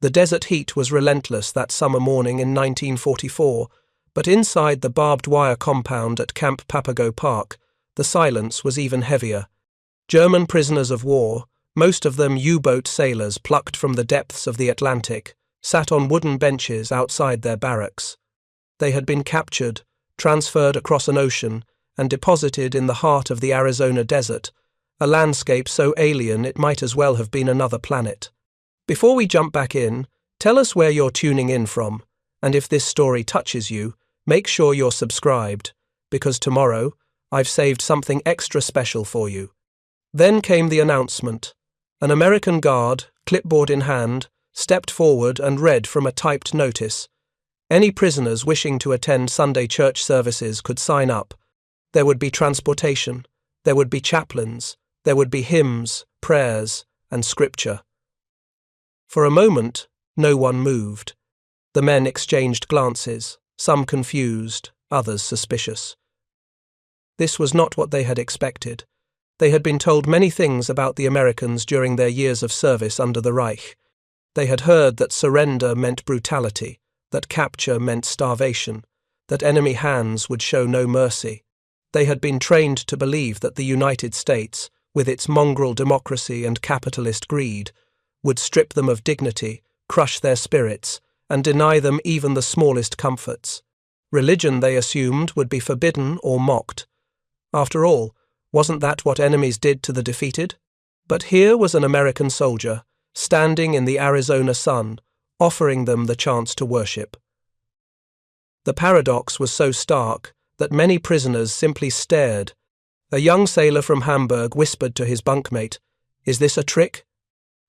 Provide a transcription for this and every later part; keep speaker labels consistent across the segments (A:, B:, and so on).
A: The desert heat was relentless that summer morning in 1944, but inside the barbed wire compound at Camp Papago Park, the silence was even heavier. German prisoners of war, most of them U-boat sailors plucked from the depths of the Atlantic, sat on wooden benches outside their barracks. They had been captured, transferred across an ocean, and deposited in the heart of the Arizona desert, a landscape so alien it might as well have been another planet. Before we jump back in, tell us where you're tuning in from, and if this story touches you, make sure you're subscribed, because tomorrow, I've saved something extra special for you. Then came the announcement. An American guard, clipboard in hand, stepped forward and read from a typed notice. Any prisoners wishing to attend Sunday church services could sign up. There would be transportation, there would be chaplains, there would be hymns, prayers, and scripture. For a moment, no one moved. The men exchanged glances, some confused, others suspicious. This was not what they had expected. They had been told many things about the Americans during their years of service under the Reich. They had heard that surrender meant brutality, that capture meant starvation, that enemy hands would show no mercy. They had been trained to believe that the United States, with its mongrel democracy and capitalist greed, would strip them of dignity, crush their spirits, and deny them even the smallest comforts. Religion, they assumed, would be forbidden or mocked. After all, wasn't that what enemies did to the defeated? But here was an American soldier, standing in the Arizona sun, offering them the chance to worship. The paradox was so stark that many prisoners simply stared. A young sailor from Hamburg whispered to his bunkmate, "Is this a trick?"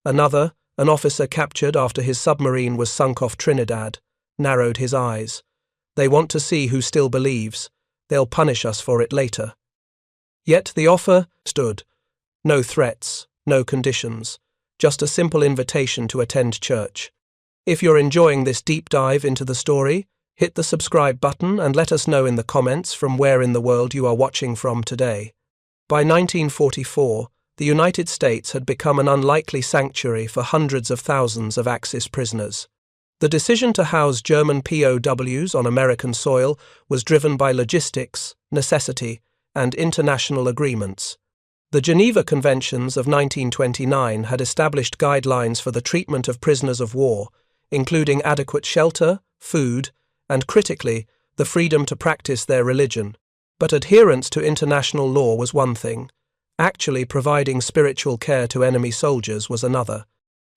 A: Another, an officer captured after his submarine was sunk off Trinidad, narrowed his eyes. "They want to see who still believes. They'll punish us for it later." Yet the offer stood. No threats, no conditions, just a simple invitation to attend church. If you're enjoying this deep dive into the story, hit the subscribe button and let us know in the comments from where in the world you are watching from today. By 1944, the United States had become an unlikely sanctuary for hundreds of thousands of Axis prisoners. The decision to house German POWs on American soil was driven by logistics, necessity, and international agreements. The Geneva Conventions of 1929 had established guidelines for the treatment of prisoners of war, including adequate shelter, food, and critically, the freedom to practice their religion. But adherence to international law was one thing. Actually providing spiritual care to enemy soldiers was another.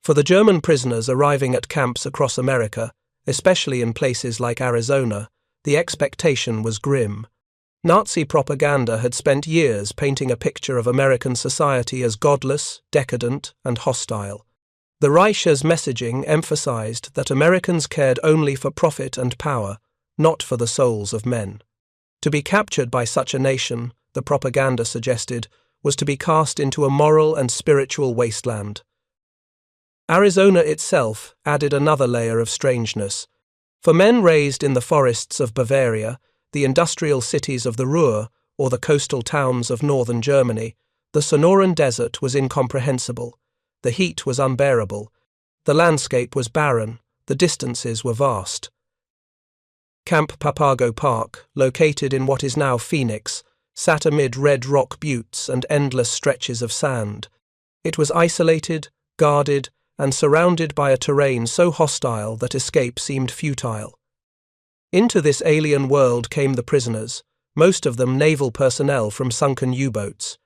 A: For the German prisoners arriving at camps across America, especially in places like Arizona, the expectation was grim. Nazi propaganda had spent years painting a picture of American society as godless, decadent, and hostile. The Reich's messaging emphasized that Americans cared only for profit and power, not for the souls of men. To be captured by such a nation, the propaganda suggested, was to be cast into a moral and spiritual wasteland. Arizona itself added another layer of strangeness. For men raised in the forests of Bavaria, the industrial cities of the Ruhr, or the coastal towns of northern Germany, the Sonoran Desert was incomprehensible. The heat was unbearable. The landscape was barren. The distances were vast. Camp Papago Park, located in what is now Phoenix, sat amid red rock buttes and endless stretches of sand. It was isolated, guarded, and surrounded by a terrain so hostile that escape seemed futile. Into this alien world came the prisoners, most of them naval personnel from sunken U-boats.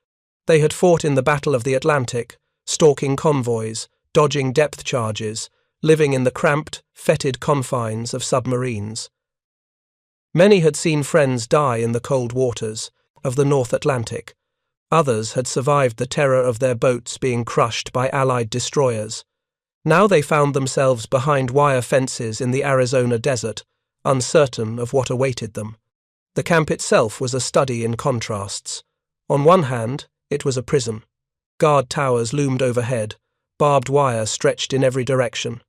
A: They had fought in the Battle of the Atlantic, stalking convoys, dodging depth charges, living in the cramped, fetid confines of submarines. Many had seen friends die in the cold waters of the North Atlantic. Others had survived the terror of their boats being crushed by Allied destroyers. Now they found themselves behind wire fences in the Arizona desert, uncertain of what awaited them. The camp itself was a study in contrasts. On one hand, it was a prison. Guard towers loomed overhead, barbed wire stretched in every direction.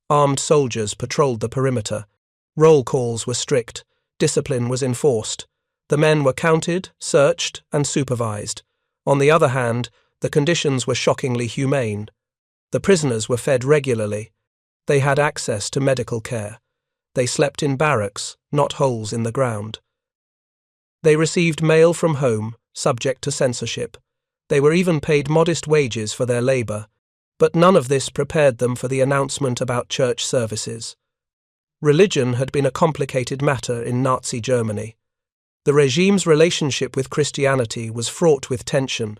A: Armed soldiers patrolled the perimeter. Roll calls were strict. Discipline was enforced. The men were counted, searched, and supervised. On the other hand, the conditions were shockingly humane. The prisoners were fed regularly. They had access to medical care. They slept in barracks, not holes in the ground. They received mail from home, subject to censorship. They were even paid modest wages for their labour, but none of this prepared them for the announcement about church services. Religion had been a complicated matter in Nazi Germany. The regime's relationship with Christianity was fraught with tension.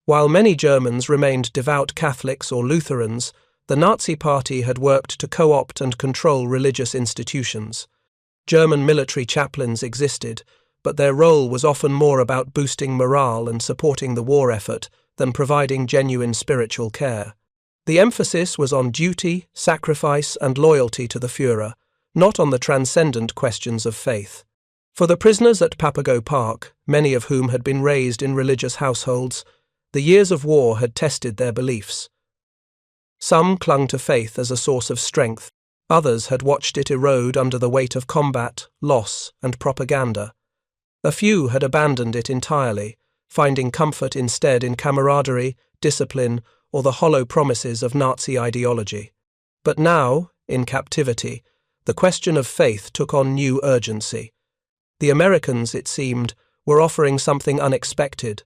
A: While many Germans remained devout Catholics or Lutherans, the Nazi Party had worked to co-opt and control religious institutions. German military chaplains existed, but their role was often more about boosting morale and supporting the war effort than providing genuine spiritual care. The emphasis was on duty, sacrifice, and loyalty to the Führer, not on the transcendent questions of faith. For the prisoners at Papago Park, many of whom had been raised in religious households, the years of war had tested their beliefs. Some clung to faith as a source of strength, others had watched it erode under the weight of combat, loss, and propaganda. A few had abandoned it entirely, finding comfort instead in camaraderie, discipline, or the hollow promises of Nazi ideology. But now, in captivity, the question of faith took on new urgency. The Americans, it seemed, were offering something unexpected,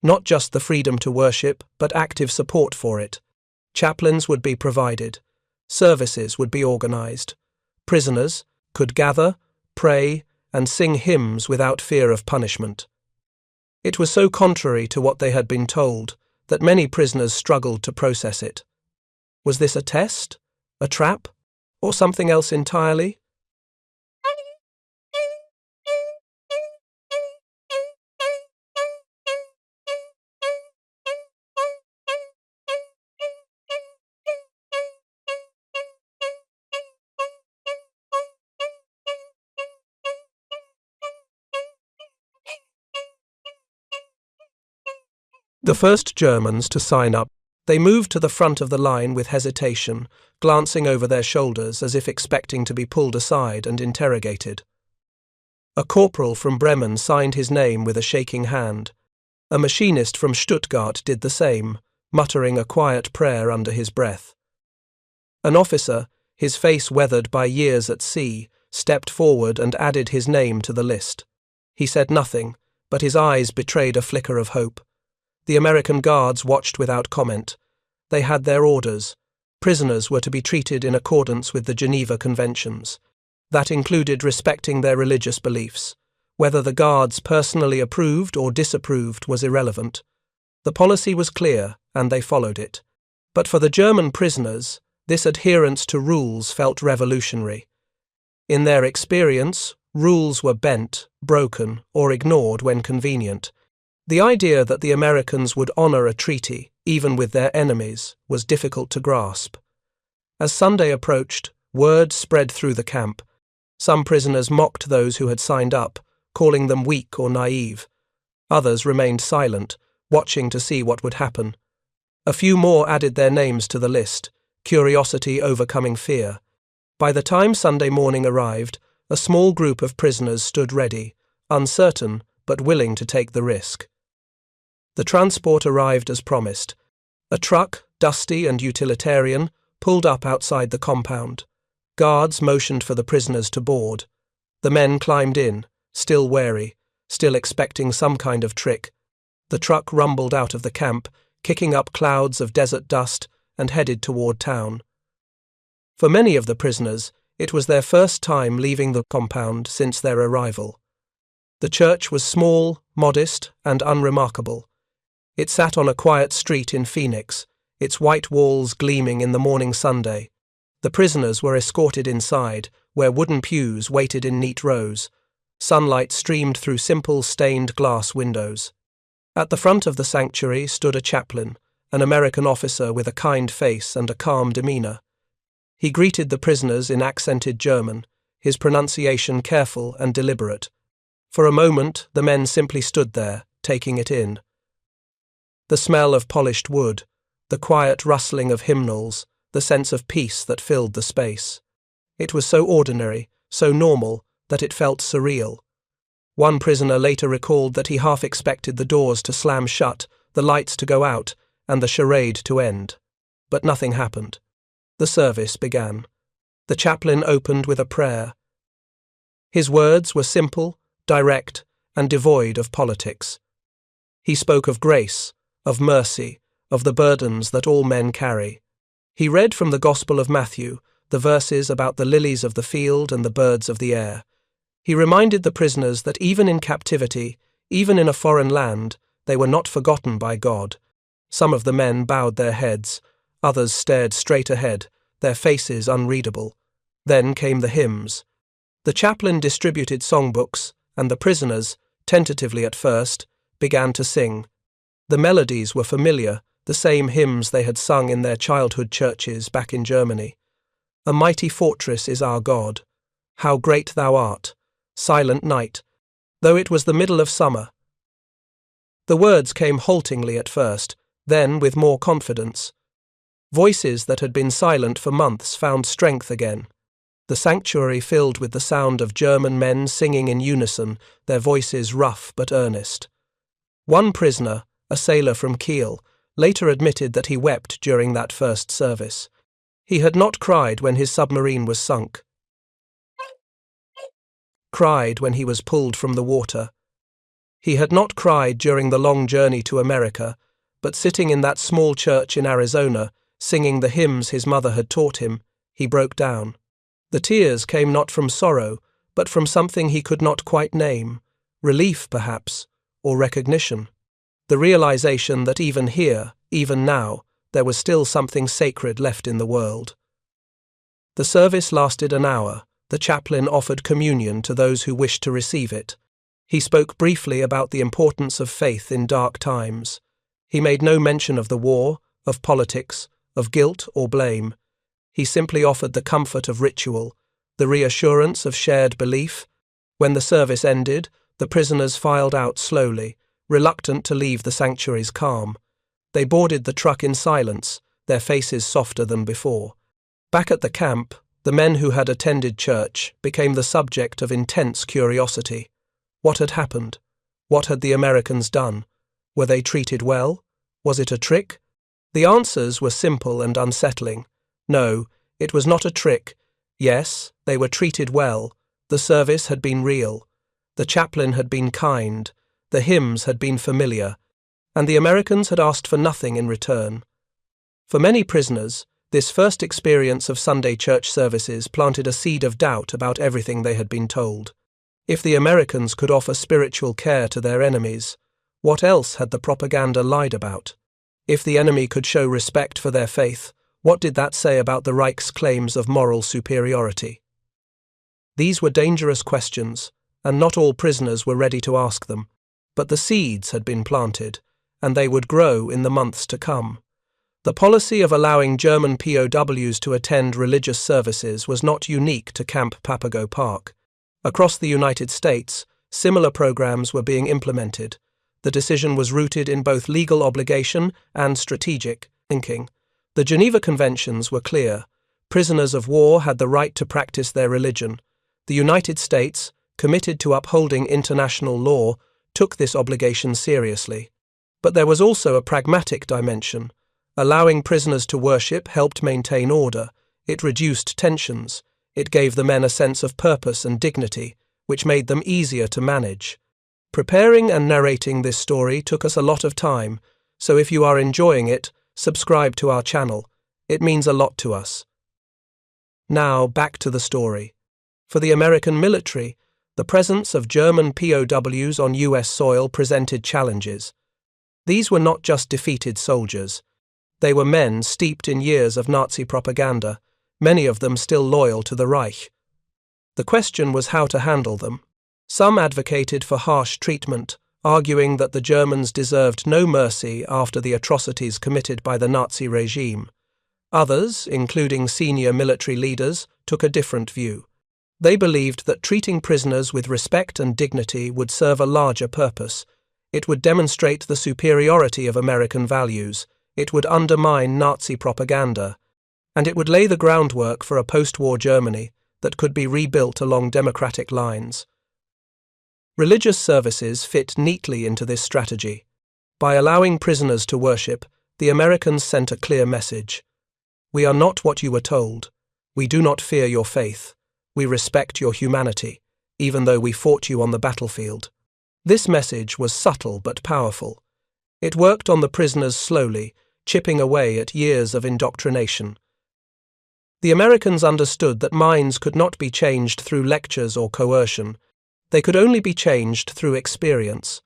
A: not just the freedom to worship, but active support for it. Chaplains would be provided. Services would be organized. Prisoners could gather, pray, and sing hymns without fear of punishment. It was so contrary to what they had been told that many prisoners struggled to process it. Was this a test? A trap? Or something else entirely? The first Germans to sign up, they moved to the front of the line with hesitation, glancing over their shoulders as if expecting to be pulled aside and interrogated. A corporal from Bremen signed his name with a shaking hand. A machinist from Stuttgart did the same, muttering a quiet prayer under his breath. An officer, his face weathered by years at sea, stepped forward and added his name to the list. He said nothing, but his eyes betrayed a flicker of hope. The American guards watched without comment. They had their orders. Prisoners were to be treated in accordance with the Geneva Conventions. That included respecting their religious beliefs. Whether the guards personally approved or disapproved was irrelevant. The policy was clear, and they followed it. But for the German prisoners, this adherence to rules felt revolutionary. In their experience, rules were bent, broken, or ignored when convenient. The idea that the Americans would honor a treaty, even with their enemies, was difficult to grasp. As Sunday approached, word spread through the camp. Some prisoners mocked those who had signed up, calling them weak or naive. Others remained silent, watching to see what would happen. A few more added their names to the list, curiosity overcoming fear. By the time Sunday morning arrived, a small group of prisoners stood ready, uncertain but willing to take the risk. The transport arrived as promised. A truck, dusty and utilitarian, pulled up outside the compound. Guards motioned for the prisoners to board. The men climbed in, still wary, still expecting some kind of trick. The truck rumbled out of the camp, kicking up clouds of desert dust, and headed toward town. For many of the prisoners, it was their first time leaving the compound since their arrival. The church was small, modest, and unremarkable. It sat on a quiet street in Phoenix, its white walls gleaming in the morning sunday. The prisoners were escorted inside, where wooden pews waited in neat rows. Sunlight streamed through simple stained glass windows. At the front of the sanctuary stood a chaplain, an American officer with a kind face and a calm demeanor. He greeted the prisoners in accented German, his pronunciation careful and deliberate. For a moment, the men simply stood there, taking it in. The smell of polished wood, the quiet rustling of hymnals, the sense of peace that filled the space. It was so ordinary, so normal, that it felt surreal. One prisoner later recalled that he half expected the doors to slam shut, the lights to go out, and the charade to end. But nothing happened. The service began. The chaplain opened with a prayer. His words were simple, direct, and devoid of politics. He spoke of grace, of mercy, of the burdens that all men carry. He read from the Gospel of Matthew, the verses about the lilies of the field and the birds of the air. He reminded the prisoners that even in captivity, even in a foreign land, they were not forgotten by God. Some of the men bowed their heads, others stared straight ahead, their faces unreadable. Then came the hymns. The chaplain distributed songbooks, and the prisoners, tentatively at first, began to sing. The melodies were familiar, the same hymns they had sung in their childhood churches back in Germany. A mighty fortress is our God. How great thou art, silent night, though it was the middle of summer. The words came haltingly at first, then with more confidence. Voices that had been silent for months found strength again. The sanctuary filled with the sound of German men singing in unison, their voices rough but earnest. One prisoner, a sailor from Kiel, later admitted that he wept during that first service. He had not cried when his submarine was sunk. Cried when he was pulled from the water. He had not cried during the long journey to America, but sitting in that small church in Arizona, singing the hymns his mother had taught him, he broke down. The tears came not from sorrow, but from something he could not quite name, relief perhaps, or recognition. The realization that even here, even now, there was still something sacred left in the world. The service lasted an hour. The chaplain offered communion to those who wished to receive it. He spoke briefly about the importance of faith in dark times. He made no mention of the war, of politics, of guilt or blame. He simply offered the comfort of ritual, the reassurance of shared belief. When the service ended, the prisoners filed out slowly, reluctant to leave the sanctuary's calm. They boarded the truck in silence, their faces softer than before. Back at the camp, the men who had attended church became the subject of intense curiosity. What had happened? What had the Americans done? Were they treated well? Was it a trick? The answers were simple and unsettling. No, it was not a trick. Yes, they were treated well. The service had been real. The chaplain had been kind. The hymns had been familiar. And the Americans had asked for nothing in return. For many prisoners, this first experience of Sunday church services planted a seed of doubt about everything they had been told. If the Americans could offer spiritual care to their enemies, what else had the propaganda lied about? If the enemy could show respect for their faith, what did that say about the Reich's claims of moral superiority? These were dangerous questions, and not all prisoners were ready to ask them. But the seeds had been planted, and they would grow in the months to come. The policy of allowing German POWs to attend religious services was not unique to Camp Papago Park. Across the United States, similar programs were being implemented. The decision was rooted in both legal obligation and strategic thinking. The Geneva Conventions were clear. Prisoners of war had the right to practice their religion. The United States, committed to upholding international law, took this obligation seriously. But there was also a pragmatic dimension. Allowing prisoners to worship helped maintain order. It reduced tensions. It gave the men a sense of purpose and dignity, which made them easier to manage. Preparing and narrating this story took us a lot of time, so if you are enjoying it, subscribe to our channel. It means a lot to us. Now, back to the story. For the American military, the presence of German POWs on US soil presented challenges. These were not just defeated soldiers. They were men steeped in years of Nazi propaganda, many of them still loyal to the Reich. The question was how to handle them. Some advocated for harsh treatment, arguing that the Germans deserved no mercy after the atrocities committed by the Nazi regime. Others, including senior military leaders, took a different view. They believed that treating prisoners with respect and dignity would serve a larger purpose. It would demonstrate the superiority of American values. It would undermine Nazi propaganda. And it would lay the groundwork for a post-war Germany that could be rebuilt along democratic lines. Religious services fit neatly into this strategy. By allowing prisoners to worship, the Americans sent a clear message. We are not what you were told. "We do not fear your faith. We respect your humanity, even though we fought you on the battlefield." This message was subtle but powerful. It worked on the prisoners slowly, chipping away at years of indoctrination. The Americans understood that minds could not be changed through lectures or coercion. They could only be changed through experience,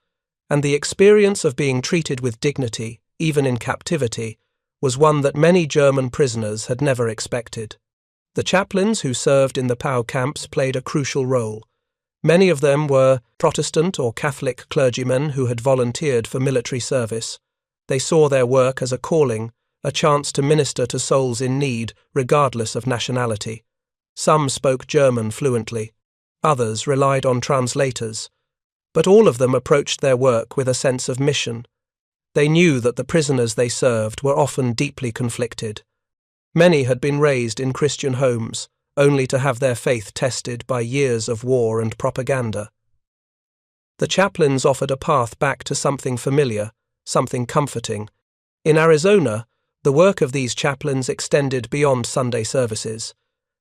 A: and the experience of being treated with dignity, even in captivity, was one that many German prisoners had never expected. The chaplains who served in the POW camps played a crucial role. Many of them were Protestant or Catholic clergymen who had volunteered for military service. They saw their work as a calling, a chance to minister to souls in need, regardless of nationality. Some spoke German fluently. Others relied on translators. But all of them approached their work with a sense of mission. They knew that the prisoners they served were often deeply conflicted. Many had been raised in Christian homes, only to have their faith tested by years of war and propaganda. The chaplains offered a path back to something familiar, something comforting. In Arizona, the work of these chaplains extended beyond Sunday services.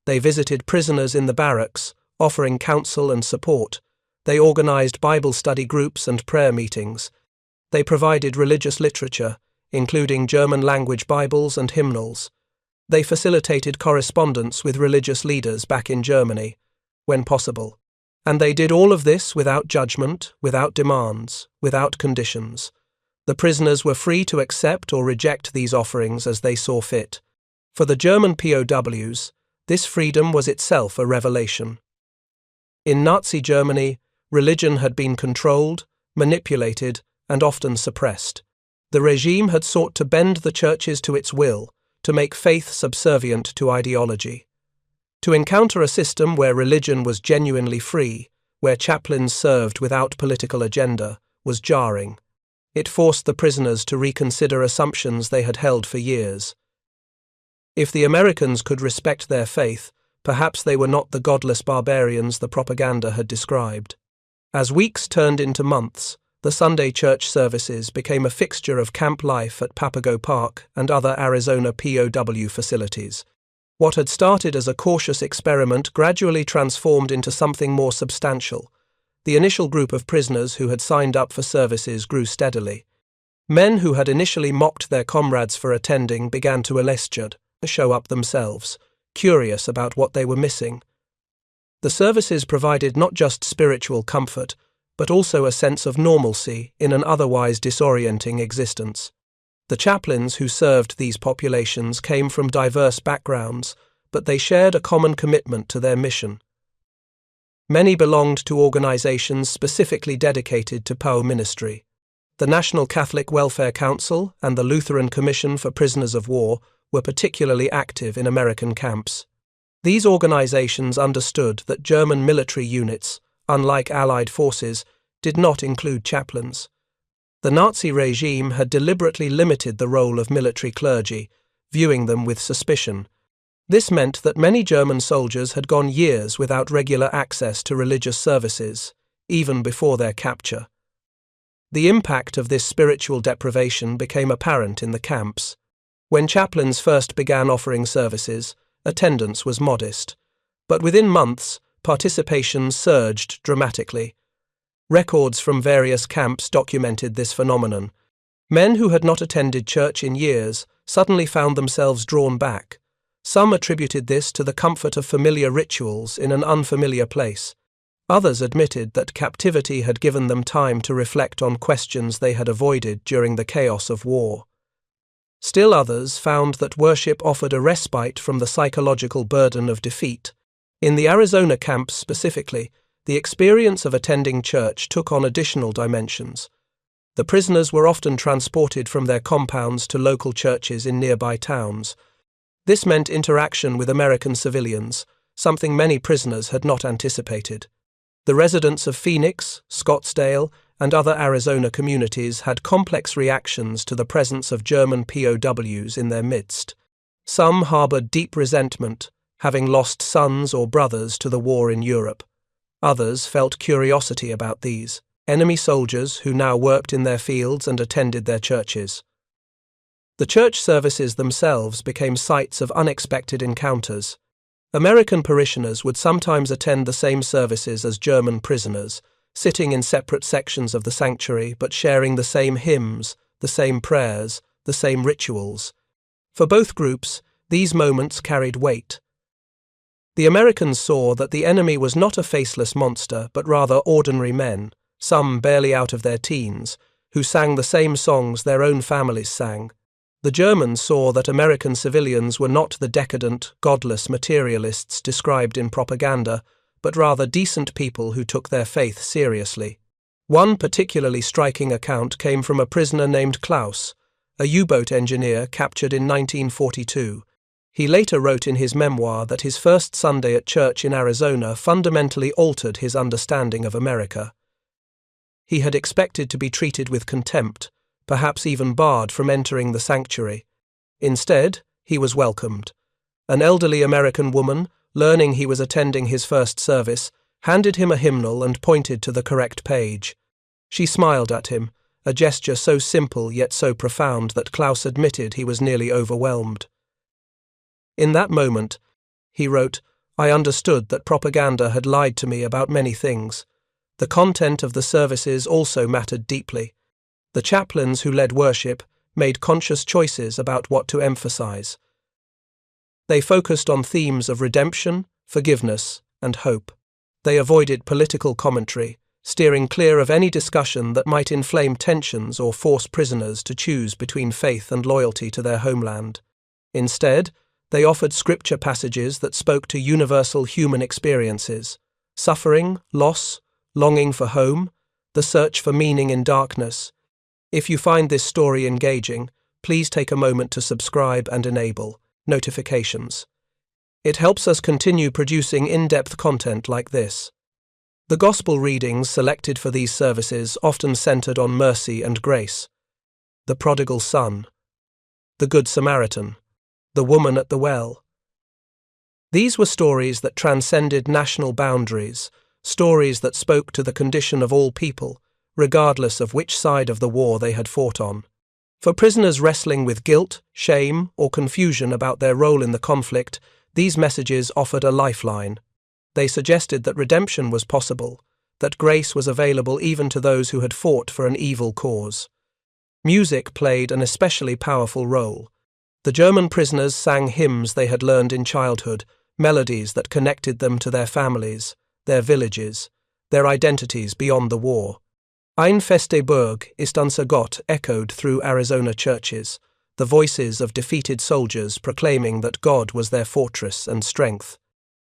A: They visited prisoners in the barracks, offering counsel and support. They organized Bible study groups and prayer meetings. They provided religious literature, including German-language Bibles and hymnals. They facilitated correspondence with religious leaders back in Germany, when possible. And they did all of this without judgment, without demands, without conditions. The prisoners were free to accept or reject these offerings as they saw fit. For the German POWs, this freedom was itself a revelation. In Nazi Germany, religion had been controlled, manipulated, and often suppressed. The regime had sought to bend the churches to its will, to make faith subservient to ideology. To encounter a system where religion was genuinely free, where chaplains served without political agenda, was jarring. It forced the prisoners to reconsider assumptions they had held for years. If the Americans could respect their faith, perhaps they were not the godless barbarians the propaganda had described. As weeks turned into months, the Sunday church services became a fixture of camp life at Papago Park and other Arizona POW facilities. What had started as a cautious experiment gradually transformed into something more substantial. The initial group of prisoners who had signed up for services grew steadily. Men who had initially mocked their comrades for attending began to show up themselves, curious about what they were missing. The services provided not just spiritual comfort, but also a sense of normalcy in an otherwise disorienting existence. The chaplains who served these populations came from diverse backgrounds, but they shared a common commitment to their mission. Many belonged to organizations specifically dedicated to POW ministry. The National Catholic Welfare Council and the Lutheran Commission for Prisoners of War were particularly active in American camps. These organizations understood that German military units, unlike Allied forces, did not include chaplains. The Nazi regime had deliberately limited the role of military clergy, viewing them with suspicion. This meant that many German soldiers had gone years without regular access to religious services, even before their capture. The impact of this spiritual deprivation became apparent in the camps. When chaplains first began offering services, attendance was modest, but within months, participation surged dramatically. Records from various camps documented this phenomenon. Men who had not attended church in years suddenly found themselves drawn back. Some attributed this to the comfort of familiar rituals in an unfamiliar place. Others admitted that captivity had given them time to reflect on questions they had avoided during the chaos of war. Still others found that worship offered a respite from the psychological burden of defeat. In the Arizona camps specifically, the experience of attending church took on additional dimensions. The prisoners were often transported from their compounds to local churches in nearby towns. This meant interaction with American civilians, something many prisoners had not anticipated. The residents of Phoenix, Scottsdale, and other Arizona communities had complex reactions to the presence of German POWs in their midst. Some harbored deep resentment, having lost sons or brothers to the war in Europe. Others felt curiosity about these enemy soldiers who now worked in their fields and attended their churches. The church services themselves became sites of unexpected encounters. American parishioners would sometimes attend the same services as German prisoners, sitting in separate sections of the sanctuary but sharing the same hymns, the same prayers, the same rituals. For both groups, these moments carried weight. The Americans saw that the enemy was not a faceless monster, but rather ordinary men, some barely out of their teens, who sang the same songs their own families sang. The Germans saw that American civilians were not the decadent, godless materialists described in propaganda, but rather decent people who took their faith seriously. One particularly striking account came from a prisoner named Klaus, a U-boat engineer captured in 1942. He later wrote in his memoir that his first Sunday at church in Arizona fundamentally altered his understanding of America. He had expected to be treated with contempt, perhaps even barred from entering the sanctuary. Instead, he was welcomed. An elderly American woman, learning he was attending his first service, handed him a hymnal and pointed to the correct page. She smiled at him, a gesture so simple yet so profound that Klaus admitted he was nearly overwhelmed. In that moment, he wrote, I understood that propaganda had lied to me about many things. The content of the services also mattered deeply. The chaplains who led worship made conscious choices about what to emphasize. They focused on themes of redemption, forgiveness, and hope. They avoided political commentary, steering clear of any discussion that might inflame tensions or force prisoners to choose between faith and loyalty to their homeland. Instead, they offered scripture passages that spoke to universal human experiences: suffering, loss, longing for home, the search for meaning in darkness. If you find this story engaging, please take a moment to subscribe and enable notifications. It helps us continue producing in-depth content like this. The Gospel readings selected for these services often centered on mercy and grace. The prodigal son, the Good Samaritan, the woman at the well. These were stories that transcended national boundaries, stories that spoke to the condition of all people, regardless of which side of the war they had fought on. For prisoners wrestling with guilt, shame, or confusion about their role in the conflict, these messages offered a lifeline. They suggested that redemption was possible, that grace was available even to those who had fought for an evil cause. Music played an especially powerful role. The German prisoners sang hymns they had learned in childhood, melodies that connected them to their families, their villages, their identities beyond the war. Ein feste Burg ist unser Gott echoed through Arizona churches, the voices of defeated soldiers proclaiming that God was their fortress and strength.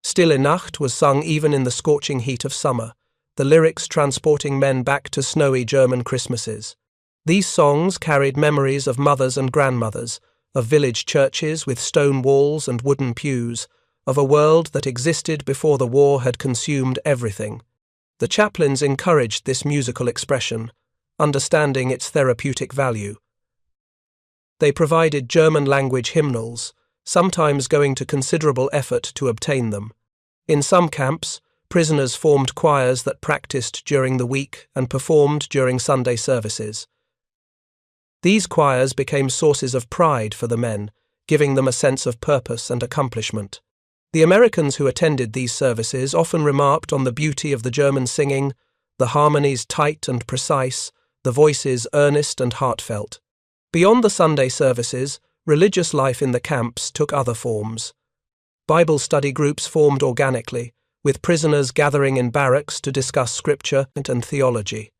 A: Stille Nacht was sung even in the scorching heat of summer, the lyrics transporting men back to snowy German Christmases. These songs carried memories of mothers and grandmothers, of village churches with stone walls and wooden pews, of a world that existed before the war had consumed everything. The chaplains encouraged this musical expression, understanding its therapeutic value. They provided German-language hymnals, sometimes going to considerable effort to obtain them. In some camps, prisoners formed choirs that practiced during the week and performed during Sunday services. These choirs became sources of pride for the men, giving them a sense of purpose and accomplishment. The Americans who attended these services often remarked on the beauty of the German singing, the harmonies tight and precise, the voices earnest and heartfelt. Beyond the Sunday services, religious life in the camps took other forms. Bible study groups formed organically, with prisoners gathering in barracks to discuss scripture and theology.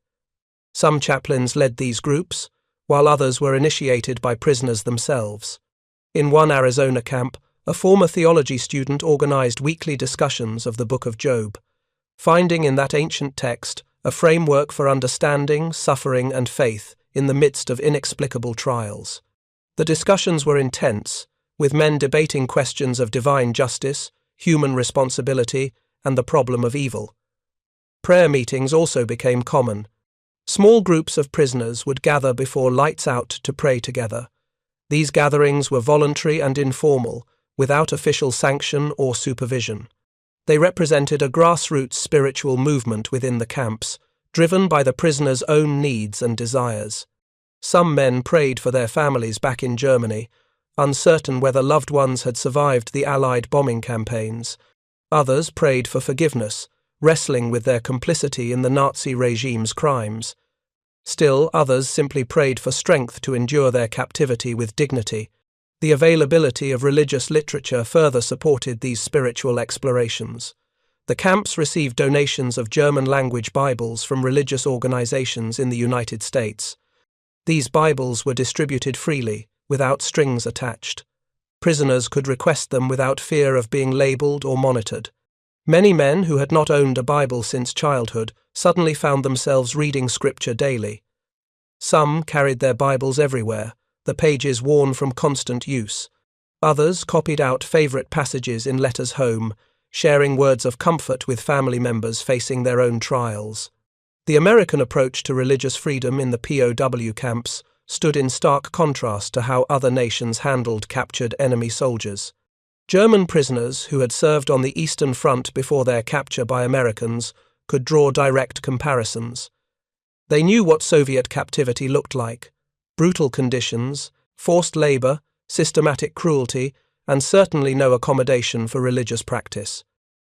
A: Some chaplains led these groups, while others were initiated by prisoners themselves. In one Arizona camp, a former theology student organized weekly discussions of the Book of Job, finding in that ancient text a framework for understanding, suffering, and faith in the midst of inexplicable trials. The discussions were intense, with men debating questions of divine justice, human responsibility, and the problem of evil. Prayer meetings also became common. Small groups of prisoners would gather before lights out to pray together. These gatherings were voluntary and informal, without official sanction or supervision. They represented a grassroots spiritual movement within the camps, driven by the prisoners' own needs and desires. Some men prayed for their families back in Germany, uncertain whether loved ones had survived the Allied bombing campaigns. Others prayed for forgiveness, wrestling with their complicity in the Nazi regime's crimes. Still, others simply prayed for strength to endure their captivity with dignity. The availability of religious literature further supported these spiritual explorations. The camps received donations of German-language Bibles from religious organizations in the United States. These Bibles were distributed freely, without strings attached. Prisoners could request them without fear of being labeled or monitored. Many men who had not owned a Bible since childhood suddenly found themselves reading Scripture daily. Some carried their Bibles everywhere, the pages worn from constant use. Others copied out favorite passages in letters home, sharing words of comfort with family members facing their own trials. The American approach to religious freedom in the POW camps stood in stark contrast to how other nations handled captured enemy soldiers. German prisoners who had served on the Eastern Front before their capture by Americans could draw direct comparisons. They knew what Soviet captivity looked like: brutal conditions, forced labor, systematic cruelty, and certainly no accommodation for religious practice.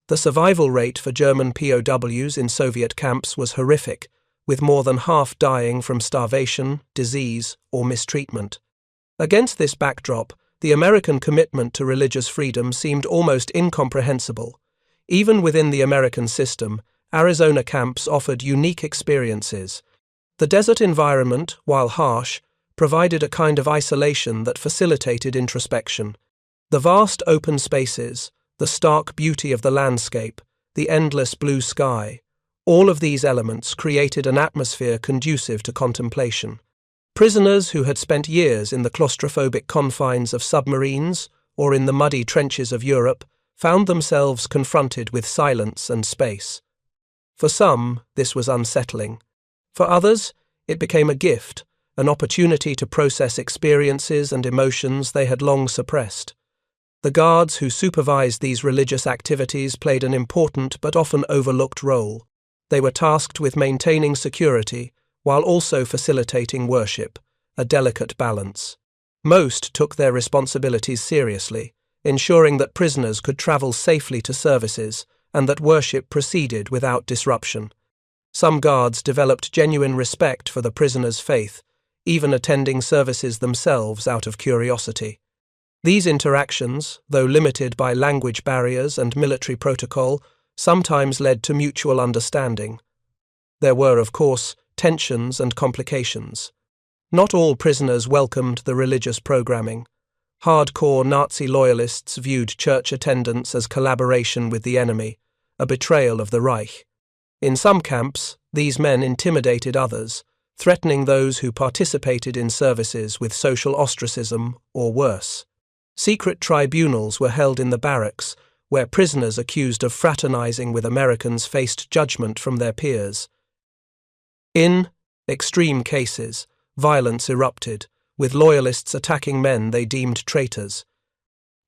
A: The survival rate for German POWs in Soviet camps was horrific, with more than half dying from starvation, disease, or mistreatment. Against this backdrop, the American commitment to religious freedom seemed almost incomprehensible. Even within the American system, Arizona camps offered unique experiences. The desert environment, while harsh, provided a kind of isolation that facilitated introspection. The vast open spaces, the stark beauty of the landscape, the endless blue sky, all of these elements created an atmosphere conducive to contemplation. Prisoners who had spent years in the claustrophobic confines of submarines or in the muddy trenches of Europe found themselves confronted with silence and space. For some, this was unsettling. For others, it became a gift, an opportunity to process experiences and emotions they had long suppressed. The guards who supervised these religious activities played an important but often overlooked role. They were tasked with maintaining security while also facilitating worship, a delicate balance. Most took their responsibilities seriously, ensuring that prisoners could travel safely to services and that worship proceeded without disruption. Some guards developed genuine respect for the prisoners' faith, even attending services themselves out of curiosity. These interactions, though limited by language barriers and military protocol, sometimes led to mutual understanding. There were, of course, tensions and complications. Not all prisoners welcomed the religious programming. Hardcore Nazi loyalists viewed church attendance as collaboration with the enemy, a betrayal of the Reich. In some camps, these men intimidated others, threatening those who participated in services with social ostracism or worse. Secret tribunals were held in the barracks, where prisoners accused of fraternizing with Americans faced judgment from their peers. In extreme cases, violence erupted, with loyalists attacking men they deemed traitors.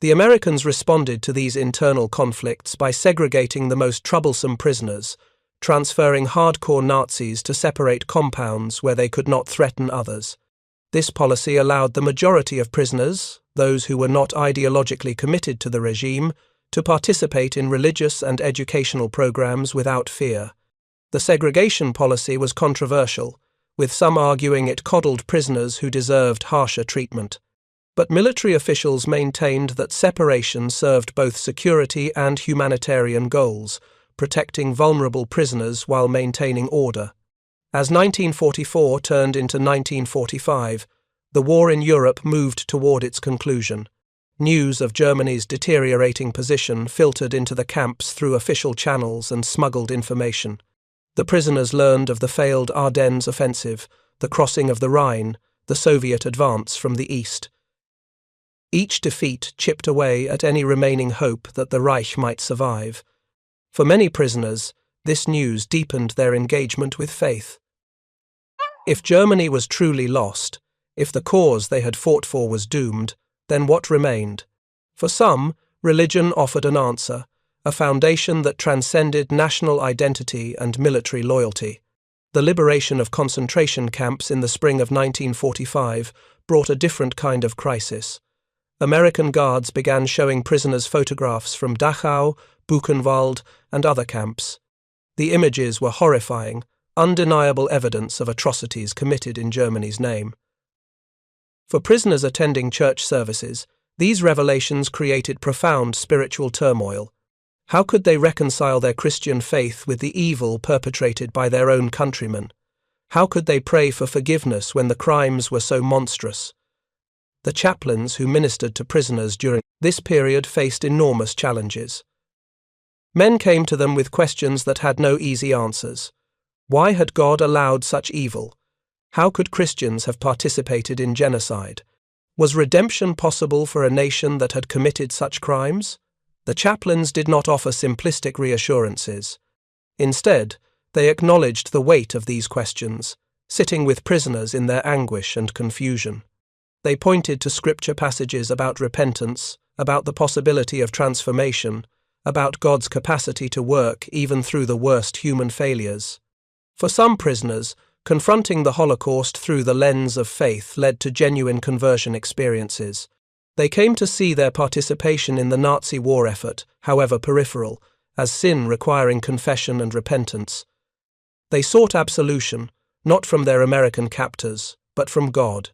A: The Americans responded to these internal conflicts by segregating the most troublesome prisoners, transferring hardcore Nazis to separate compounds where they could not threaten others. This policy allowed the majority of prisoners, those who were not ideologically committed to the regime, to participate in religious and educational programs without fear. The segregation policy was controversial, with some arguing it coddled prisoners who deserved harsher treatment. But military officials maintained that separation served both security and humanitarian goals, protecting vulnerable prisoners while maintaining order. As 1944 turned into 1945, the war in Europe moved toward its conclusion. News of Germany's deteriorating position filtered into the camps through official channels and smuggled information. The prisoners learned of the failed Ardennes offensive, the crossing of the Rhine, the Soviet advance from the east. Each defeat chipped away at any remaining hope that the Reich might survive. For many prisoners, this news deepened their engagement with faith. If Germany was truly lost, if the cause they had fought for was doomed, then what remained? For some, religion offered an answer, a foundation that transcended national identity and military loyalty. The liberation of concentration camps in the spring of 1945 brought a different kind of crisis. American guards began showing prisoners photographs from Dachau, Buchenwald, and other camps. The images were horrifying, undeniable evidence of atrocities committed in Germany's name. For prisoners attending church services, these revelations created profound spiritual turmoil. How could they reconcile their Christian faith with the evil perpetrated by their own countrymen? How could they pray for forgiveness when the crimes were so monstrous? The chaplains who ministered to prisoners during this period faced enormous challenges. Men came to them with questions that had no easy answers. Why had God allowed such evil? How could Christians have participated in genocide? Was redemption possible for a nation that had committed such crimes? The chaplains did not offer simplistic reassurances. Instead, they acknowledged the weight of these questions, sitting with prisoners in their anguish and confusion. They pointed to scripture passages about repentance, about the possibility of transformation, about God's capacity to work even through the worst human failures. For some prisoners, confronting the Holocaust through the lens of faith led to genuine conversion experiences. They came to see their participation in the Nazi war effort, however peripheral, as sin requiring confession and repentance. They sought absolution, not from their American captors, but from God.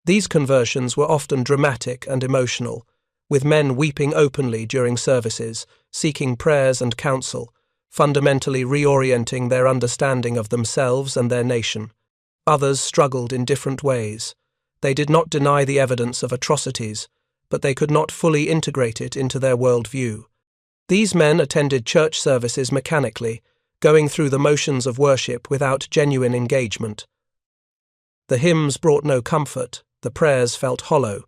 A: These conversions were often dramatic and emotional, with men weeping openly during services, seeking prayers and counsel, fundamentally reorienting their understanding of themselves and their nation. Others struggled in different ways. They did not deny the evidence of atrocities, but they could not fully integrate it into their worldview. These men attended church services mechanically, going through the motions of worship without genuine engagement. The hymns brought no comfort, the prayers felt hollow.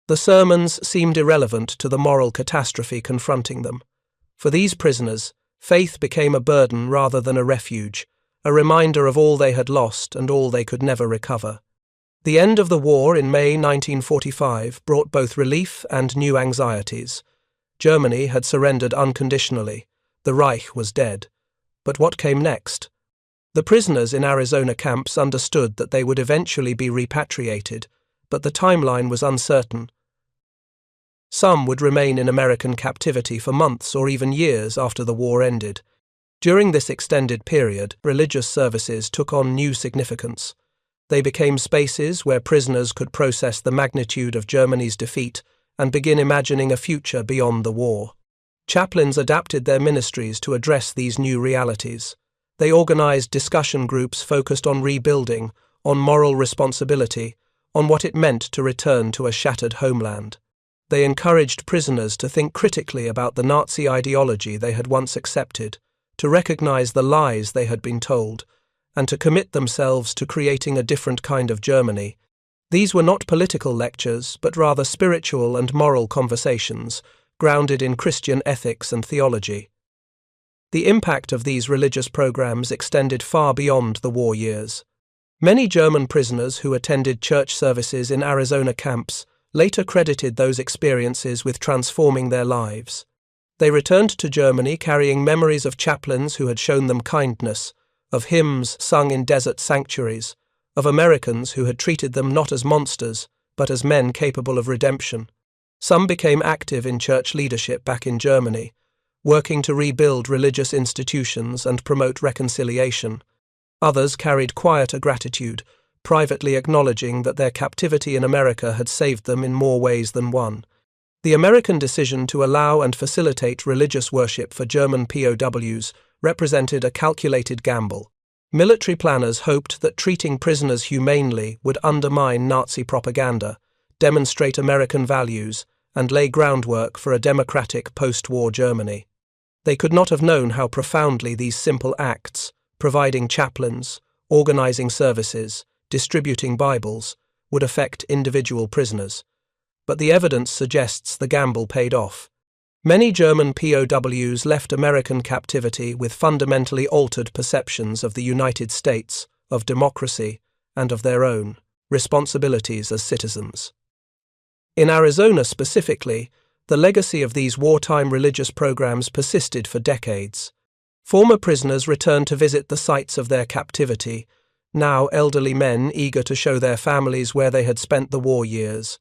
A: The sermons seemed irrelevant to the moral catastrophe confronting them. For these prisoners, faith became a burden rather than a refuge, a reminder of all they had lost and all they could never recover. The end of the war in May 1945 brought both relief and new anxieties. Germany had surrendered unconditionally. The Reich was dead. But what came next? The prisoners in Arizona camps understood that they would eventually be repatriated, but the timeline was uncertain. Some would remain in American captivity for months or even years after the war ended. During this extended period, religious services took on new significance. They became spaces where prisoners could process the magnitude of Germany's defeat and begin imagining a future beyond the war. Chaplains adapted their ministries to address these new realities. They organized discussion groups focused on rebuilding, on moral responsibility, on what it meant to return to a shattered homeland. They encouraged prisoners to think critically about the Nazi ideology they had once accepted, to recognize the lies they had been told, and to commit themselves to creating a different kind of Germany. These were not political lectures, but rather spiritual and moral conversations, grounded in Christian ethics and theology. The impact of these religious programs extended far beyond the war years. Many German prisoners who attended church services in Arizona camps later credited those experiences with transforming their lives. They returned to Germany carrying memories of chaplains who had shown them kindness, of hymns sung in desert sanctuaries, of Americans who had treated them not as monsters, but as men capable of redemption. Some became active in church leadership back in Germany, working to rebuild religious institutions and promote reconciliation. Others carried quieter gratitude, privately acknowledging that their captivity in America had saved them in more ways than one. The American decision to allow and facilitate religious worship for German POWs represented a calculated gamble. Military planners hoped that treating prisoners humanely would undermine Nazi propaganda, demonstrate American values, and lay groundwork for a democratic post-war Germany. They could not have known how profoundly these simple acts, providing chaplains, organizing services, distributing Bibles, would affect individual prisoners. But the evidence suggests the gamble paid off. Many German POWs left American captivity with fundamentally altered perceptions of the United States, of democracy, and of their own responsibilities as citizens. In Arizona specifically, the legacy of these wartime religious programs persisted for decades. Former prisoners returned to visit the sites of their captivity, now elderly men eager to show their families where they had spent the war years.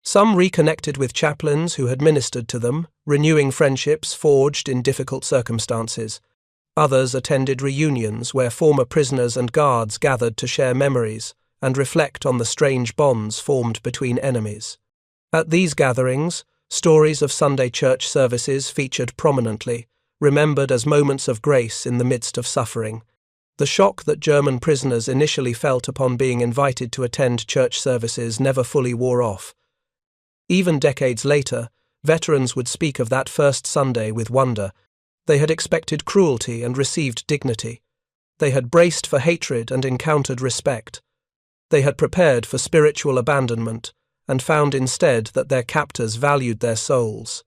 A: Some reconnected with chaplains who had ministered to them, renewing friendships forged in difficult circumstances. Others attended reunions where former prisoners and guards gathered to share memories and reflect on the strange bonds formed between enemies. At these gatherings, stories of Sunday church services featured prominently, remembered as moments of grace in the midst of suffering. The shock that German prisoners initially felt upon being invited to attend church services never fully wore off. Even decades later, veterans would speak of that first Sunday with wonder. They had expected cruelty and received dignity. They had braced for hatred and encountered respect. They had prepared for spiritual abandonment and found instead that their captors valued their souls.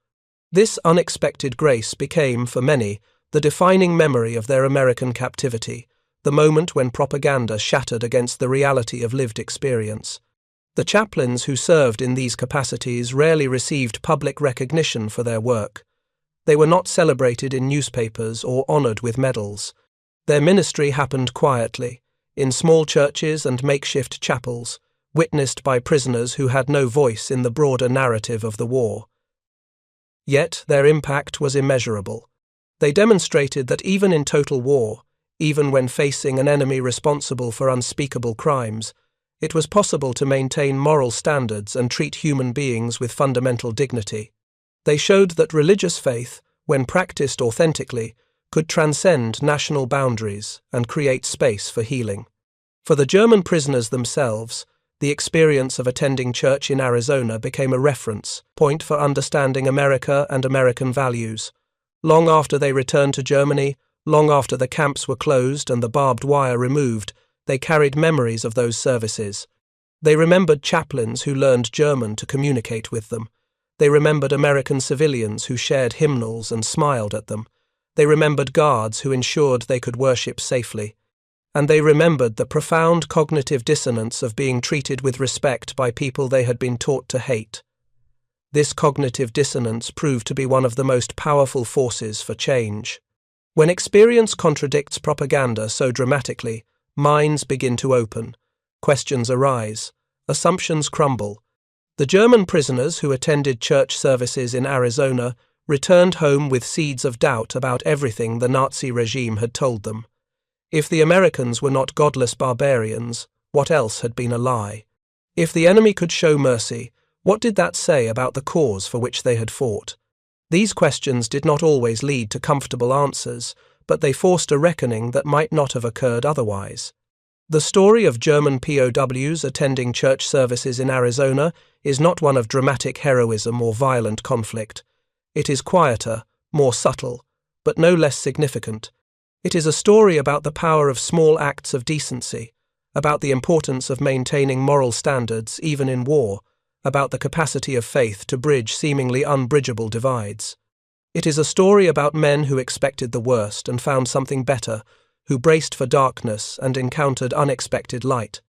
A: This unexpected grace became, for many, the defining memory of their American captivity, the moment when propaganda shattered against the reality of lived experience. The chaplains who served in these capacities rarely received public recognition for their work. They were not celebrated in newspapers or honored with medals. Their ministry happened quietly, in small churches and makeshift chapels, witnessed by prisoners who had no voice in the broader narrative of the war. Yet their impact was immeasurable. They demonstrated that even in total war, even when facing an enemy responsible for unspeakable crimes, it was possible to maintain moral standards and treat human beings with fundamental dignity. They showed that religious faith, when practiced authentically, could transcend national boundaries and create space for healing. For the German prisoners themselves, the experience of attending church in Arizona became a reference point for understanding America and American values. Long after they returned to Germany, long after the camps were closed and the barbed wire removed, they carried memories of those services. They remembered chaplains who learned German to communicate with them. They remembered American civilians who shared hymnals and smiled at them. They remembered guards who ensured they could worship safely. And they remembered the profound cognitive dissonance of being treated with respect by people they had been taught to hate. This cognitive dissonance proved to be one of the most powerful forces for change. When experience contradicts propaganda so dramatically, minds begin to open, questions arise, assumptions crumble. The German prisoners who attended church services in Arizona returned home with seeds of doubt about everything the Nazi regime had told them. If the Americans were not godless barbarians, what else had been a lie? If the enemy could show mercy, what did that say about the cause for which they had fought? These questions did not always lead to comfortable answers, but they forced a reckoning that might not have occurred otherwise. The story of German POWs attending church services in Arizona is not one of dramatic heroism or violent conflict. It is quieter, more subtle, but no less significant. It is a story about the power of small acts of decency, about the importance of maintaining moral standards even in war, about the capacity of faith to bridge seemingly unbridgeable divides. It is a story about men who expected the worst and found something better, who braced for darkness and encountered unexpected light.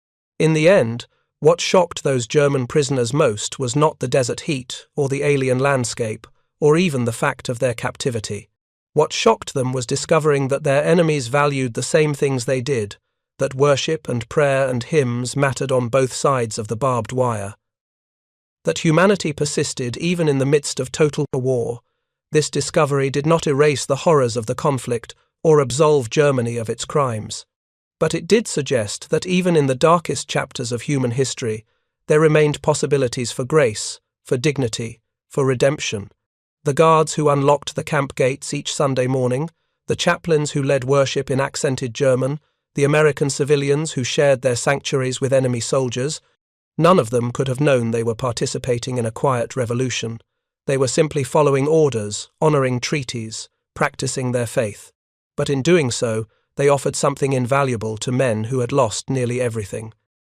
A: In the end, what shocked those German prisoners most was not the desert heat or the alien landscape, or even the fact of their captivity. What shocked them was discovering that their enemies valued the same things they did, that worship and prayer and hymns mattered on both sides of the barbed wire. That humanity persisted even in the midst of total war. This discovery did not erase the horrors of the conflict or absolve Germany of its crimes. But it did suggest that even in the darkest chapters of human history, there remained possibilities for grace, for dignity, for redemption. The guards who unlocked the camp gates each Sunday morning, the chaplains who led worship in accented German, the American civilians who shared their sanctuaries with enemy soldiers, none of them could have known they were participating in a quiet revolution. They were simply following orders, honoring treaties, practicing their faith. But in doing so, they offered something invaluable to men who had lost nearly everything.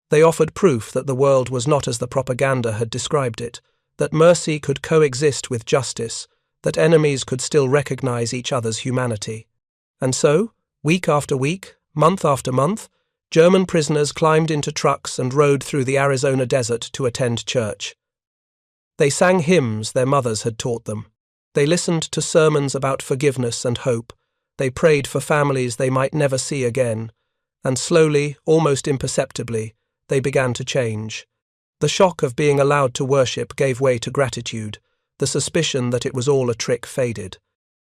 A: They offered proof that the world was not as the propaganda had described it, that mercy could coexist with justice, that enemies could still recognize each other's humanity. And so, week after week, month after month, German prisoners climbed into trucks and rode through the Arizona desert to attend church. They sang hymns their mothers had taught them. They listened to sermons about forgiveness and hope. They prayed for families they might never see again. And slowly, almost imperceptibly, they began to change. The shock of being allowed to worship gave way to gratitude, the suspicion that it was all a trick faded.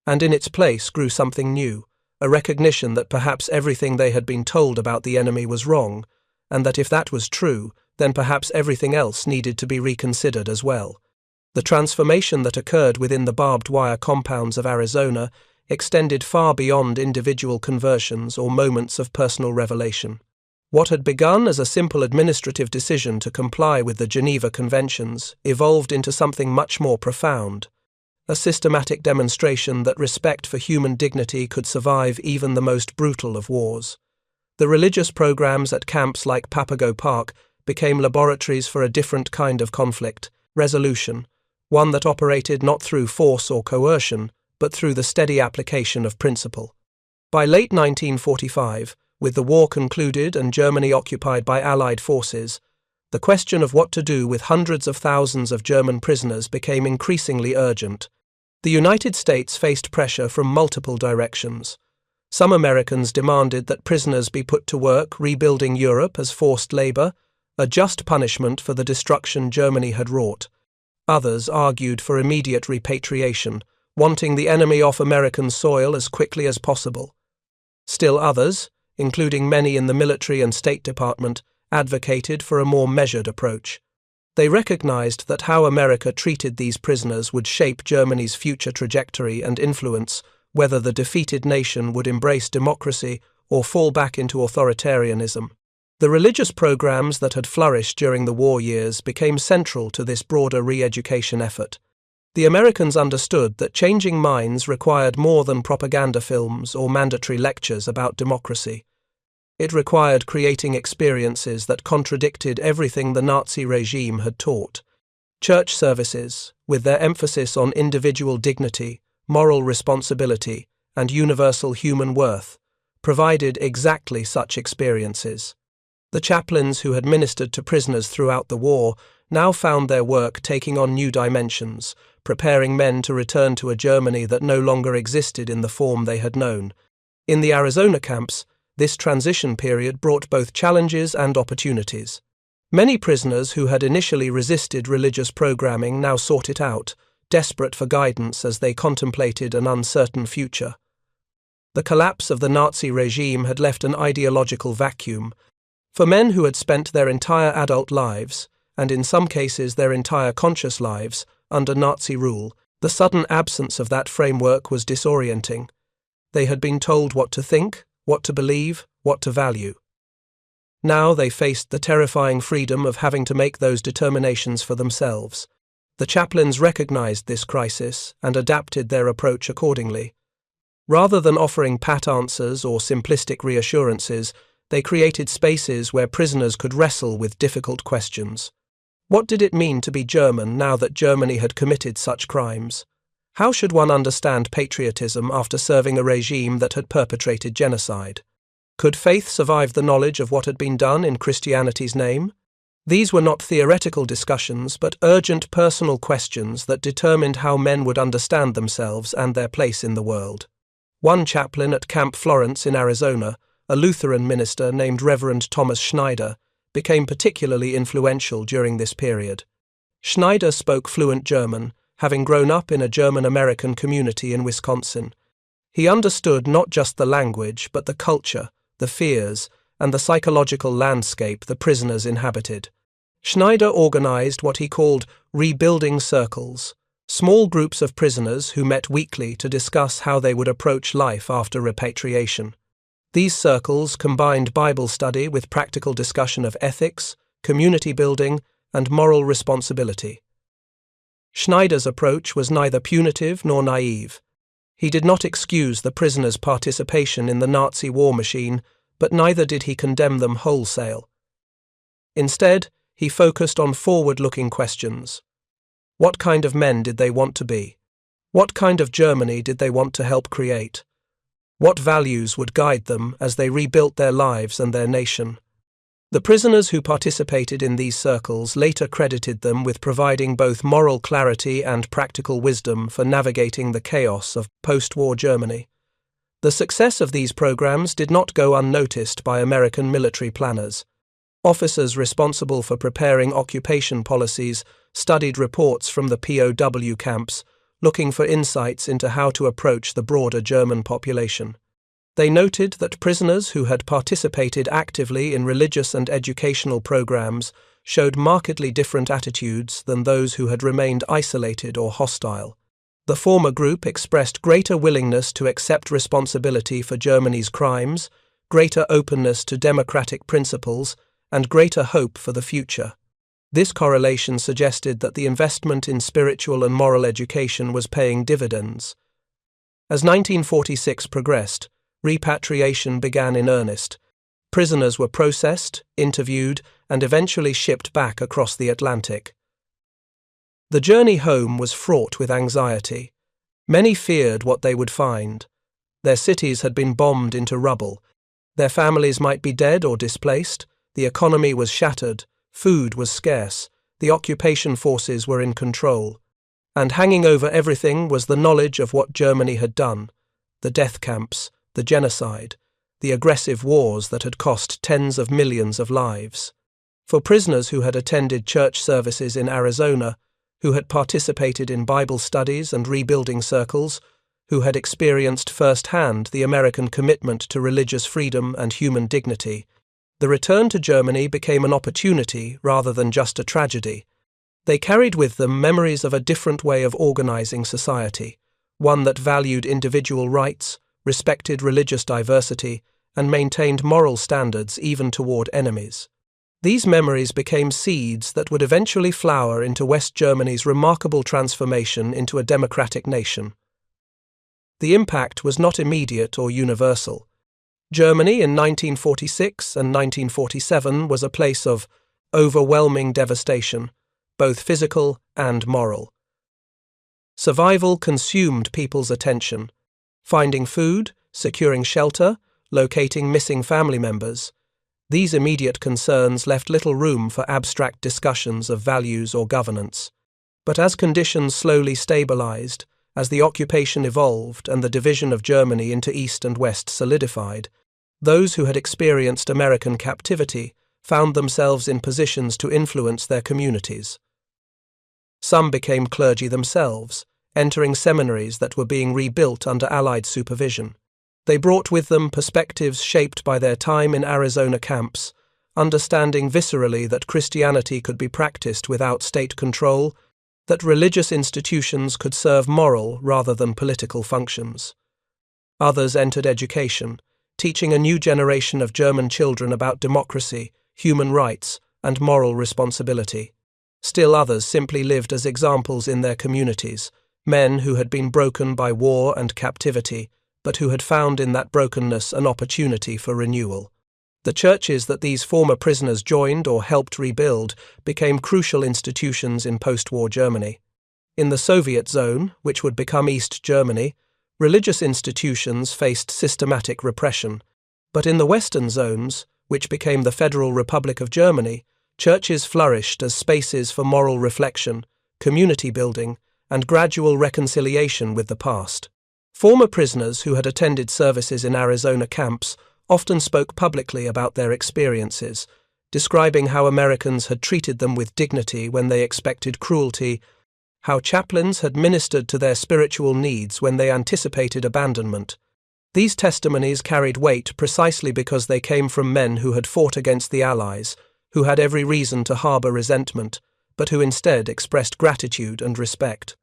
A: And in its place grew something new, a recognition that perhaps everything they had been told about the enemy was wrong, and that if that was true, then perhaps everything else needed to be reconsidered as well. The transformation that occurred within the barbed wire compounds of Arizona extended far beyond individual conversions or moments of personal revelation. What had begun as a simple administrative decision to comply with the Geneva Conventions evolved into something much more profound, a systematic demonstration that respect for human dignity could survive even the most brutal of wars. The religious programs at camps like Papago Park became laboratories for a different kind of conflict resolution, one that operated not through force or coercion, but through the steady application of principle. By late 1945, with the war concluded and Germany occupied by Allied forces, the question of what to do with hundreds of thousands of German prisoners became increasingly urgent. The United States faced pressure from multiple directions. Some Americans demanded that prisoners be put to work rebuilding Europe as forced labor, a just punishment for the destruction Germany had wrought. Others argued for immediate repatriation, wanting the enemy off American soil as quickly as possible. Still others, including many in the military and State Department, advocated for a more measured approach. They recognized that how America treated these prisoners would shape Germany's future trajectory and influence whether the defeated nation would embrace democracy or fall back into authoritarianism. The religious programs that had flourished during the war years became central to this broader re-education effort. The Americans understood that changing minds required more than propaganda films or mandatory lectures about democracy. It required creating experiences that contradicted everything the Nazi regime had taught. Church services, with their emphasis on individual dignity, moral responsibility, and universal human worth, provided exactly such experiences. The chaplains who had ministered to prisoners throughout the war now found their work taking on new dimensions, preparing men to return to a Germany that no longer existed in the form they had known. In the Arizona camps, this transition period brought both challenges and opportunities. Many prisoners who had initially resisted religious programming now sought it out, desperate for guidance as they contemplated an uncertain future. The collapse of the Nazi regime had left an ideological vacuum. For men who had spent their entire adult lives, and in some cases their entire conscious lives, under Nazi rule, the sudden absence of that framework was disorienting. They had been told what to think, what to believe, what to value. Now they faced the terrifying freedom of having to make those determinations for themselves. The chaplains recognized this crisis and adapted their approach accordingly. Rather than offering pat answers or simplistic reassurances, they created spaces where prisoners could wrestle with difficult questions. What did it mean to be German now that Germany had committed such crimes? How should one understand patriotism after serving a regime that had perpetrated genocide? Could faith survive the knowledge of what had been done in Christianity's name? These were not theoretical discussions, but urgent personal questions that determined how men would understand themselves and their place in the world. One chaplain at Camp Florence in Arizona, a Lutheran minister named Reverend Thomas Schneider, became particularly influential during this period. Schneider spoke fluent German, having grown up in a German-American community in Wisconsin. He understood not just the language, but the culture, the fears, and the psychological landscape the prisoners inhabited. Schneider organized what he called rebuilding circles, small groups of prisoners who met weekly to discuss how they would approach life after repatriation. These circles combined Bible study with practical discussion of ethics, community building, and moral responsibility. Schneider's approach was neither punitive nor naive. He did not excuse the prisoners' participation in the Nazi war machine, but neither did he condemn them wholesale. Instead, he focused on forward-looking questions. What kind of men did they want to be? What kind of Germany did they want to help create? What values would guide them as they rebuilt their lives and their nation? The prisoners who participated in these circles later credited them with providing both moral clarity and practical wisdom for navigating the chaos of post-war Germany. The success of these programs did not go unnoticed by American military planners. Officers responsible for preparing occupation policies studied reports from the POW camps, looking for insights into how to approach the broader German population. They noted that prisoners who had participated actively in religious and educational programs showed markedly different attitudes than those who had remained isolated or hostile. The former group expressed greater willingness to accept responsibility for Germany's crimes, greater openness to democratic principles, and greater hope for the future. This correlation suggested that the investment in spiritual and moral education was paying dividends. As 1946 progressed, repatriation began in earnest. Prisoners were processed, interviewed, and eventually shipped back across the Atlantic. The journey home was fraught with anxiety. Many feared what they would find. Their cities had been bombed into rubble. Their families might be dead or displaced. The economy was shattered. Food was scarce. The occupation forces were in control. And hanging over everything was the knowledge of what Germany had done: the death camps, the genocide, the aggressive wars that had cost tens of millions of lives. For prisoners who had attended church services in Arizona, who had participated in Bible studies and rebuilding circles, who had experienced firsthand the American commitment to religious freedom and human dignity, the return to Germany became an opportunity rather than just a tragedy. They carried with them memories of a different way of organizing society, one that valued individual rights, respected religious diversity, and maintained moral standards even toward enemies. These memories became seeds that would eventually flower into West Germany's remarkable transformation into a democratic nation. The impact was not immediate or universal. Germany in 1946 and 1947 was a place of overwhelming devastation, both physical and moral. Survival consumed people's attention. Finding food, securing shelter, locating missing family members. These immediate concerns left little room for abstract discussions of values or governance. But as conditions slowly stabilized, as the occupation evolved and the division of Germany into East and West solidified, those who had experienced American captivity found themselves in positions to influence their communities. Some became clergy themselves, entering seminaries that were being rebuilt under Allied supervision. They brought with them perspectives shaped by their time in Arizona camps, understanding viscerally that Christianity could be practiced without state control, that religious institutions could serve moral rather than political functions. Others entered education, teaching a new generation of German children about democracy, human rights, and moral responsibility. Still others simply lived as examples in their communities, men who had been broken by war and captivity, but who had found in that brokenness an opportunity for renewal. The churches that these former prisoners joined or helped rebuild became crucial institutions in post-war Germany. In the Soviet zone, which would become East Germany, religious institutions faced systematic repression. But in the Western zones, which became the Federal Republic of Germany, churches flourished as spaces for moral reflection, community building, and gradual reconciliation with the past. Former prisoners who had attended services in Arizona camps often spoke publicly about their experiences, describing how Americans had treated them with dignity when they expected cruelty, how chaplains had ministered to their spiritual needs when they anticipated abandonment. These testimonies carried weight precisely because they came from men who had fought against the Allies, who had every reason to harbor resentment, but who instead expressed gratitude and respect.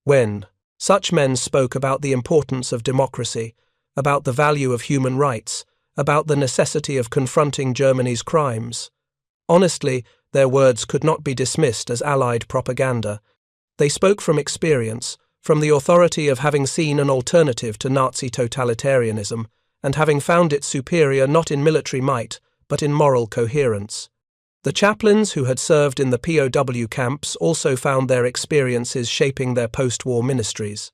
A: When such men spoke about the importance of democracy, about the value of human rights, about the necessity of confronting Germany's crimes, honestly, their words could not be dismissed as Allied propaganda. They spoke from experience, from the authority of having seen an alternative to Nazi totalitarianism, and having found it superior not in military might, but in moral coherence. The chaplains who had served in the POW camps also found their experiences shaping their post-war ministries.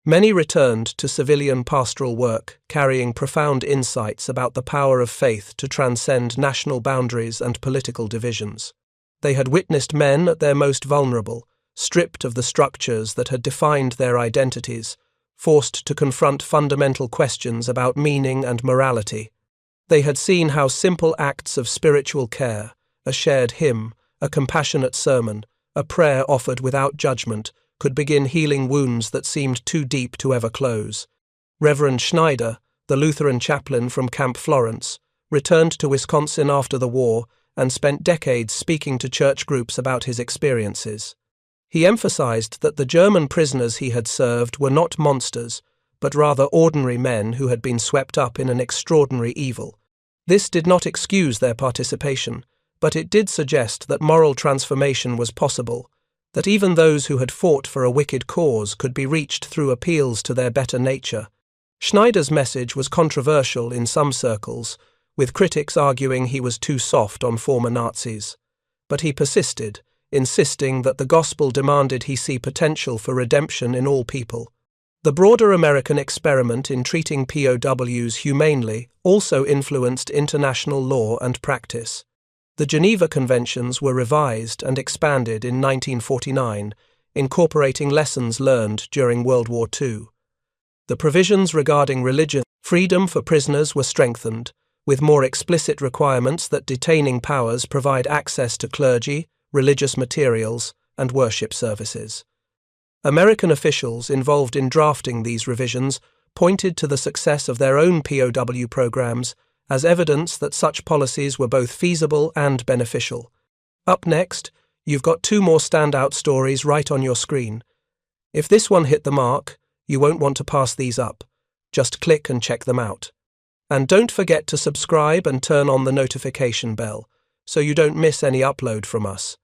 A: Many returned to civilian pastoral work, carrying profound insights about the power of faith to transcend national boundaries and political divisions. They had witnessed men at their most vulnerable, stripped of the structures that had defined their identities, forced to confront fundamental questions about meaning and morality. They had seen how simple acts of spiritual care, a shared hymn, a compassionate sermon, a prayer offered without judgment, could begin healing wounds that seemed too deep to ever close. Reverend Schneider, the Lutheran chaplain from Camp Florence, returned to Wisconsin after the war and spent decades speaking to church groups about his experiences. He emphasized that the German prisoners he had served were not monsters, but rather ordinary men who had been swept up in an extraordinary evil. This did not excuse their participation, but it did suggest that moral transformation was possible, that even those who had fought for a wicked cause could be reached through appeals to their better nature. Schneider's message was controversial in some circles, with critics arguing he was too soft on former Nazis. But he persisted, insisting that the gospel demanded he see potential for redemption in all people. The broader American experiment in treating POWs humanely also influenced international law and practice. The Geneva Conventions were revised and expanded in 1949, incorporating lessons learned during World War II. The provisions regarding religious freedom for prisoners were strengthened, with more explicit requirements that detaining powers provide access to clergy, religious materials, and worship services. American officials involved in drafting these revisions pointed to the success of their own POW programs as evidence that such policies were both feasible and beneficial. Up next, you've got two more standout stories right on your screen. If this one hit the mark, you won't want to pass these up. Just click and check them out. And don't forget to subscribe and turn on the notification bell, so you don't miss any upload from us.